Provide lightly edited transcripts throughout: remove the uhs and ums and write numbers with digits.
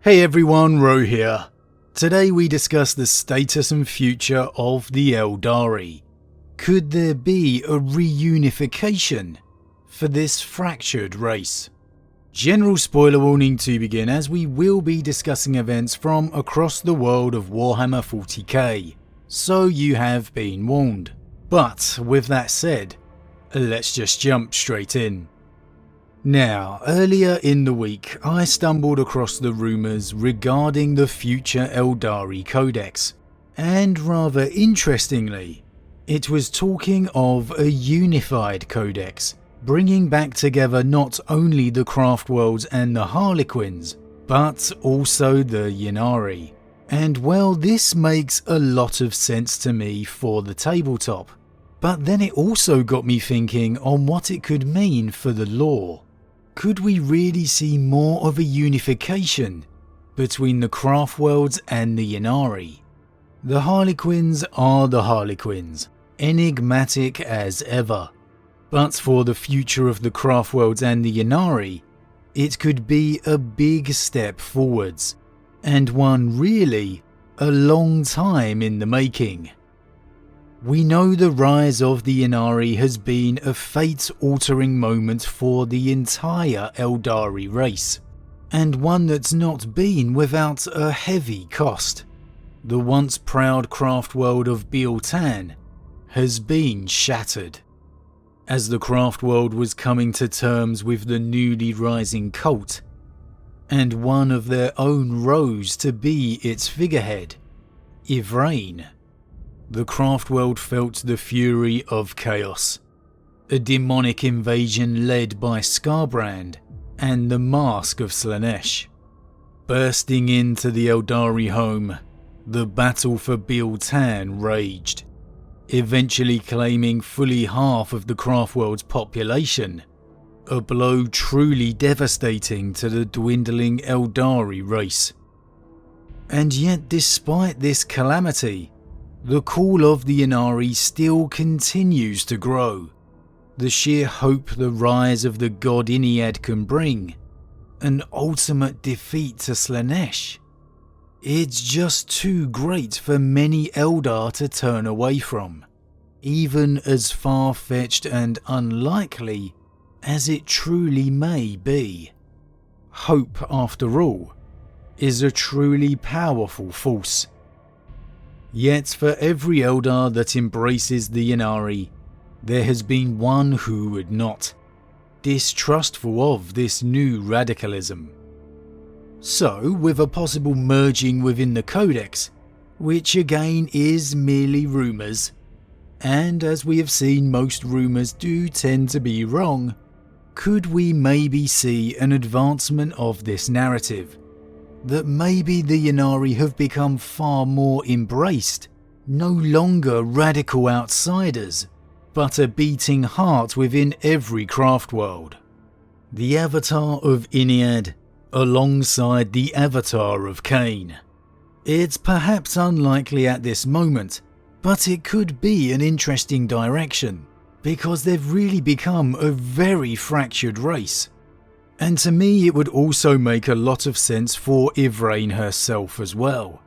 Hey everyone, Rho here. Today we discuss the status and future of the Aeldari. Could there be a reunification for this fractured race? General spoiler warning to begin, as we will be discussing events from across the world of Warhammer 40k, so you have been warned. But with that said, let's just jump straight in. Now, earlier in the week, I stumbled across the rumours regarding the future Aeldari Codex, and rather interestingly, it was talking of a unified codex, bringing back together not only the Craftworlds and the Harlequins, but also the Ynnari. And well, this makes a lot of sense to me for the tabletop, but then it also got me thinking on what it could mean for the lore. Could we really see more of a unification between the Craftworlds and the Ynnari? The Harlequins are the Harlequins, enigmatic as ever. But for the future of the Craftworlds and the Ynnari, it could be a big step forwards, and one really a long time in the making. We know the rise of the Ynnari has been a fate-altering moment for the entire Aeldari race, and one that's not been without a heavy cost. The once proud craft world of Biel-Tan has been shattered. As the craft world was coming to terms with the newly rising cult, and one of their own rose to be its figurehead, Yvraine. The craft world felt the fury of chaos, a demonic invasion led by Skarbrand and the Mask of Slaanesh. Bursting into the Aeldari home, the battle for Biel-Tan raged, eventually claiming fully half of the craft world's population, a blow truly devastating to the dwindling Aeldari race. And yet, despite this calamity, the call of the Ynnari still continues to grow. The sheer hope the rise of the god Ynnari can bring, an ultimate defeat to Slaanesh. It's just too great for many Eldar to turn away from, even as far-fetched and unlikely as it truly may be. Hope, after all, is a truly powerful force. Yet for every Eldar that embraces the Ynnari, there has been one who would not, distrustful of this new radicalism. So, with a possible merging within the Codex, which again is merely rumours, and as we have seen most rumours do tend to be wrong, could we maybe see an advancement of this narrative? That maybe the Ynnari have become far more embraced, no longer radical outsiders, but a beating heart within every craft world. The avatar of Ynnari alongside the avatar of Cain. It's perhaps unlikely at this moment, but it could be an interesting direction, because they've really become a very fractured race. And to me, it would also make a lot of sense for Yvraine herself as well.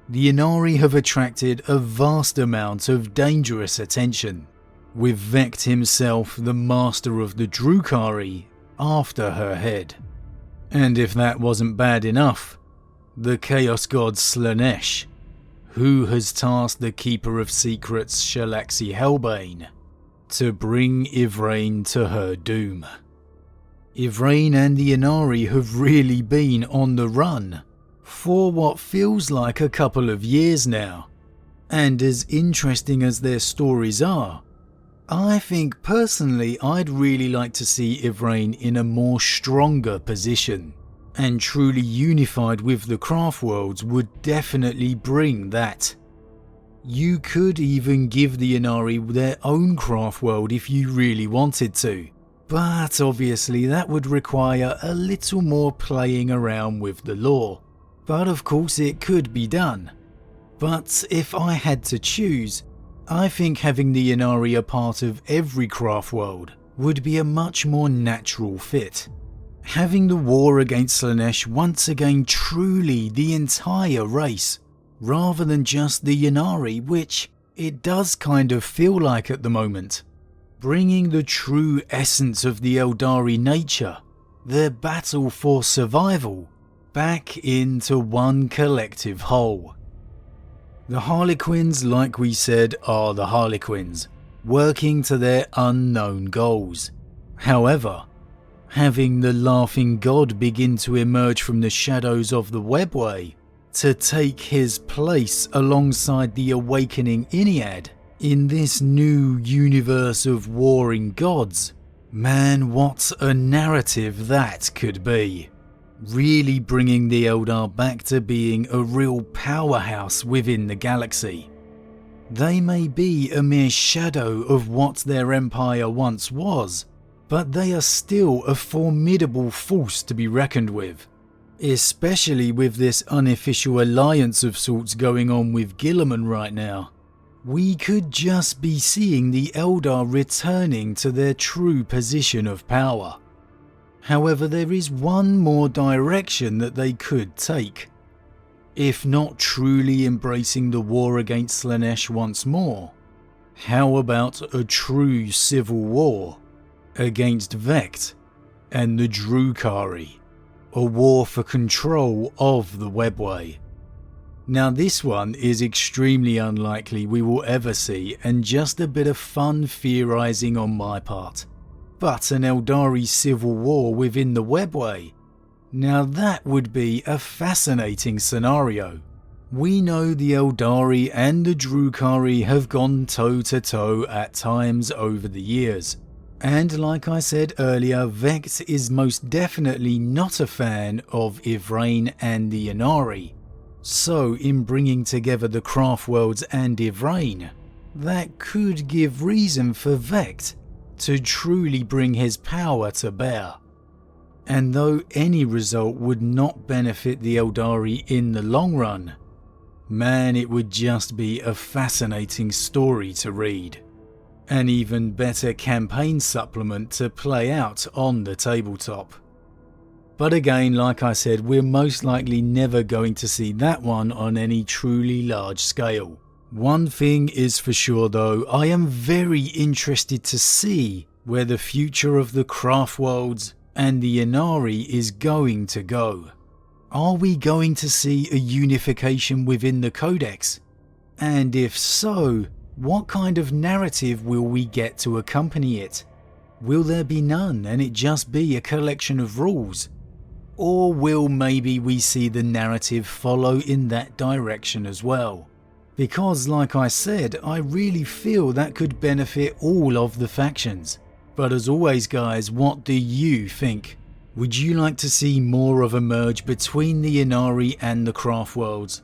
The Ynnari have attracted a vast amount of dangerous attention, with Vect himself, the master of the Drukhari, after her head. And if that wasn't bad enough, the Chaos God Slaanesh, who has tasked the Keeper of Secrets Shalaxi Hellbane to bring Yvraine to her doom. Yvraine and the Ynnari have really been on the run for what feels like a couple of years now, and as interesting as their stories are, I think personally I'd really like to see Yvraine in a more stronger position, and truly unified with the Craftworlds would definitely bring that. You could even give the Ynnari their own Craftworld if you really wanted to. But obviously that would require a little more playing around with the lore. But of course it could be done. But if I had to choose, I think having the Ynnari a part of every craft world would be a much more natural fit. Having the war against Slaanesh once again truly the entire race, rather than just the Ynnari, which it does kind of feel like at the moment. Bringing the true essence of the Aeldari nature, their battle for survival, back into one collective whole. The Harlequins, like we said, are the Harlequins, working to their unknown goals. However, having the Laughing God begin to emerge from the shadows of the webway to take his place alongside the awakening Ynnari in this new universe of warring gods, man, what a narrative that could be. Really bringing the Eldar back to being a real powerhouse within the galaxy. They may be a mere shadow of what their empire once was, but they are still a formidable force to be reckoned with, especially with this unofficial alliance of sorts going on with Guilliman right now. We could just be seeing the Eldar returning to their true position of power. However, there is one more direction that they could take. If not truly embracing the war against Slaanesh once more, how about a true civil war against Vect and the Drukhari, a war for control of the webway? Now this one is extremely unlikely we will ever see, and just a bit of fun theorising on my part. But an Aeldari civil war within the webway? Now that would be a fascinating scenario. We know the Aeldari and the Drukhari have gone toe to toe at times over the years. And like I said earlier, Vect is most definitely not a fan of Yvraine and the Ynnari. So in bringing together the Craftworlds and Yvraine, that could give reason for Vect to truly bring his power to bear. And though any result would not benefit the Aeldari in the long run, man, it would just be a fascinating story to read. An even better campaign supplement to play out on the tabletop. But again, like I said, we're most likely never going to see that one on any truly large scale. One thing is for sure though, I am very interested to see where the future of the Craftworlds and the Ynnari is going to go. Are we going to see a unification within the Codex? And if so, what kind of narrative will we get to accompany it? Will there be none and it just be a collection of rules? Or will maybe we see the narrative follow in that direction as well? Because like I said, I really feel that could benefit all of the factions. But as always guys, what do you think? Would you like to see more of a merge between the Ynnari and the Craftworlds?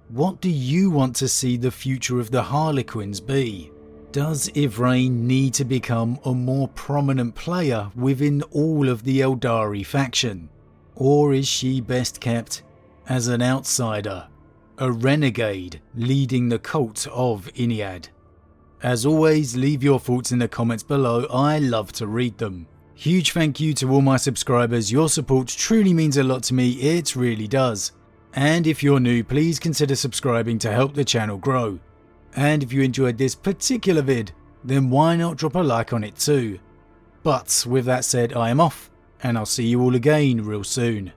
What do you want to see the future of the Harlequins be? Does Yvraine need to become a more prominent player within all of the Aeldari faction? Or is she best kept as an outsider, a renegade leading the cult of Ynnari? As always, leave your thoughts in the comments below, I love to read them. Huge thank you to all my subscribers, your support truly means a lot to me, it really does. And if you're new, please consider subscribing to help the channel grow. And if you enjoyed this particular vid, then why not drop a like on it too. But with that said, I am off, and I'll see you all again real soon.